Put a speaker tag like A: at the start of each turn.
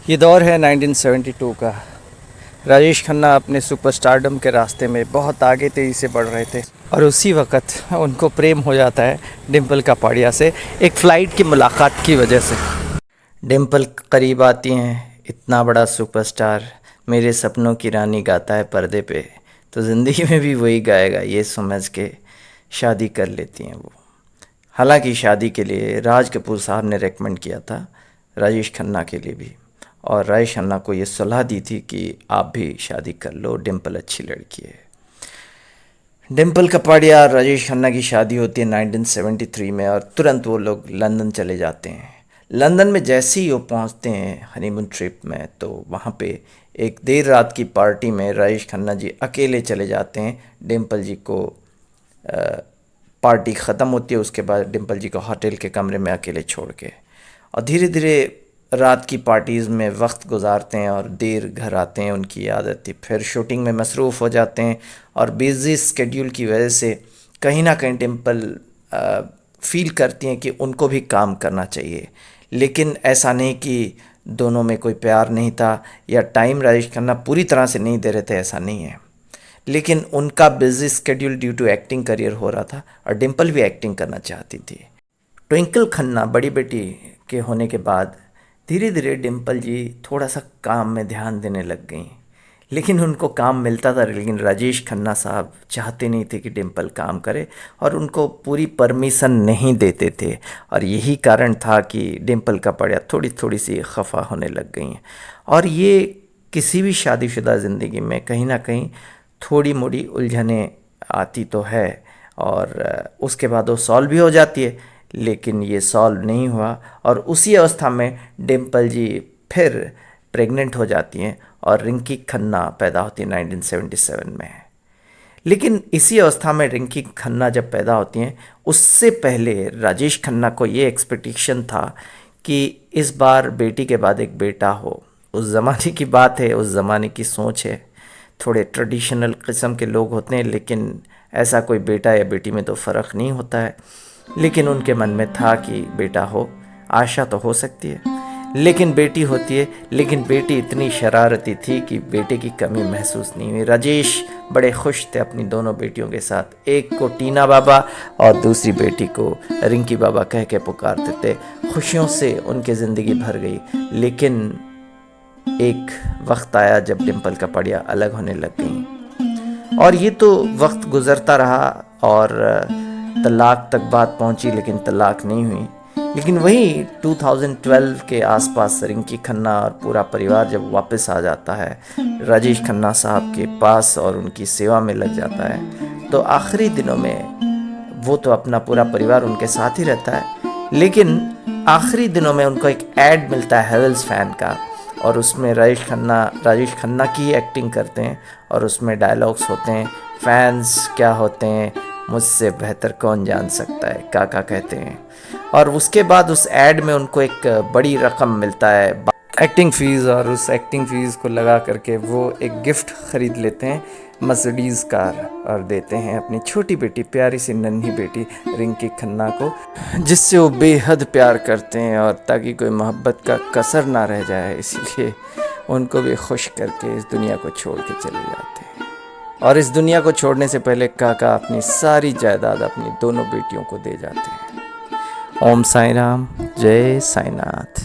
A: ये दौर है 1972 का। राजेश खन्ना अपने सुपरस्टारडम के रास्ते में बहुत आगे तेज़ी से बढ़ रहे थे और उसी वक्त उनको प्रेम हो जाता है डिम्पल कपाड़िया से, एक फ़्लाइट की मुलाकात की वजह से। डिम्पल करीब आती हैं, इतना बड़ा सुपरस्टार मेरे सपनों की रानी गाता है पर्दे पे, तो ज़िंदगी में भी वही गाएगा ये समझ के शादी कर लेती हैं वो। हालांकि शादी के लिए राज कपूर साहब ने रेकमेंड किया था राजेश खन्ना के लिए भी, और राजेश खन्ना को ये सलाह दी थी कि आप भी शादी कर लो, डिम्पल अच्छी लड़की है। डिम्पल कपाड़िया और राजेश खन्ना की शादी होती है 1973 में और तुरंत वो लोग लंदन चले जाते हैं। लंदन में जैसे ही वो पहुंचते हैं हनीमून ट्रिप में, तो वहाँ पे एक देर रात की पार्टी में राजेश खन्ना जी अकेले चले जाते हैं डिम्पल जी को। पार्टी ख़त्म होती है, उसके बाद डिम्पल जी को होटल के कमरे में अकेले छोड़ के, और धीरे धीरे रात की पार्टीज़ में वक्त गुजारते हैं और देर घर आते हैं, उनकी आदत थी। फिर शूटिंग में मसरूफ़ हो जाते हैं और बिज़ी स्केड्यूल की वजह से कहीं ना कहीं डिम्पल फील करती हैं कि उनको भी काम करना चाहिए। लेकिन ऐसा नहीं कि दोनों में कोई प्यार नहीं था या टाइम राजेश खन्ना पूरी तरह से नहीं दे रहे थे, ऐसा नहीं है। लेकिन उनका busy schedule due to acting career हो रहा था और डिम्पल भी एक्टिंग करना चाहती थी। ट्विंकल खन्ना बड़ी बेटी के होने के बाद धीरे धीरे डिम्पल जी थोड़ा सा काम में ध्यान देने लग गई। लेकिन उनको काम मिलता था, लेकिन राजेश खन्ना साहब चाहते नहीं थे कि डिम्पल काम करे और उनको पूरी परमिशन नहीं देते थे, और यही कारण था कि डिम्पल का पड़िया थोड़ी थोड़ी सी खफा होने लग गई। और ये किसी भी शादीशुदा ज़िंदगी में कहीं ना कहीं थोड़ी मोड़ी उलझनें आती तो है, और उसके बाद वो सॉल्व भी हो जाती है, लेकिन ये सॉल्व नहीं हुआ और उसी अवस्था में डिम्पल जी फिर प्रेग्नेंट हो जाती हैं और रिंकी खन्ना पैदा होती है 1977 में। लेकिन इसी अवस्था में रिंकी खन्ना जब पैदा होती हैं, उससे पहले राजेश खन्ना को ये एक्सपेक्टेशन था कि इस बार बेटी के बाद एक बेटा हो। उस ज़माने की बात है, उस ज़माने की सोच है, थोड़े ट्रेडिशनल किस्म के लोग होते हैं, लेकिन ऐसा कोई बेटा या बेटी में तो फ़र्क नहीं होता है। लेकिन उनके मन में था कि बेटा हो, आशा तो हो सकती है, लेकिन बेटी होती है। लेकिन बेटी इतनी शरारती थी कि बेटे की कमी महसूस नहीं हुई। राजेश बड़े खुश थे अपनी दोनों बेटियों के साथ, एक को टीना बाबा और दूसरी बेटी को रिंकी बाबा कह के पुकारते थे। खुशियों से उनकी ज़िंदगी भर गई। लेकिन एक वक्त आया जब डिम्पल कपाड़िया अलग होने लग गई, और ये तो वक्त गुज़रता रहा और तलाक तक बात पहुंची, लेकिन तलाक नहीं हुई। लेकिन वही 2012 के आसपास रिंकी खन्ना और पूरा परिवार जब वापस आ जाता है राजेश खन्ना साहब के पास और उनकी सेवा में लग जाता है, तो आखिरी दिनों में वो तो अपना पूरा परिवार उनके साथ ही रहता है, लेकिन आखिरी दिनों में उनको एक ऐड मिलता है हेवल्स फैन का, और उसमें राजेश खन्ना की ही एक्टिंग करते हैं, और उसमें डायलॉग्स होते हैं, फैंस क्या होते हैं मुझसे बेहतर कौन जान सकता है, काका कहते हैं। और उसके बाद उस ऐड में उनको एक बड़ी रकम मिलता है एक्टिंग फ़ीस, और उस एक्टिंग फ़ीस को लगा करके वो एक गिफ्ट ख़रीद लेते हैं, मर्सिडीज़ कार, और देते हैं अपनी छोटी बेटी, प्यारी सी नन्ही बेटी रिंकी खन्ना को, जिससे वो बेहद प्यार करते हैं, और ताकि कोई मोहब्बत का कसर ना रह जाए इसीलिए उनको भी खुश करके इस दुनिया को छोड़ के चले जाते हैं। और इस दुनिया को छोड़ने से पहले काका अपनी सारी जायदाद अपनी दोनों बेटियों को दे जाते हैं। ओम साई राम, जय साईनाथ।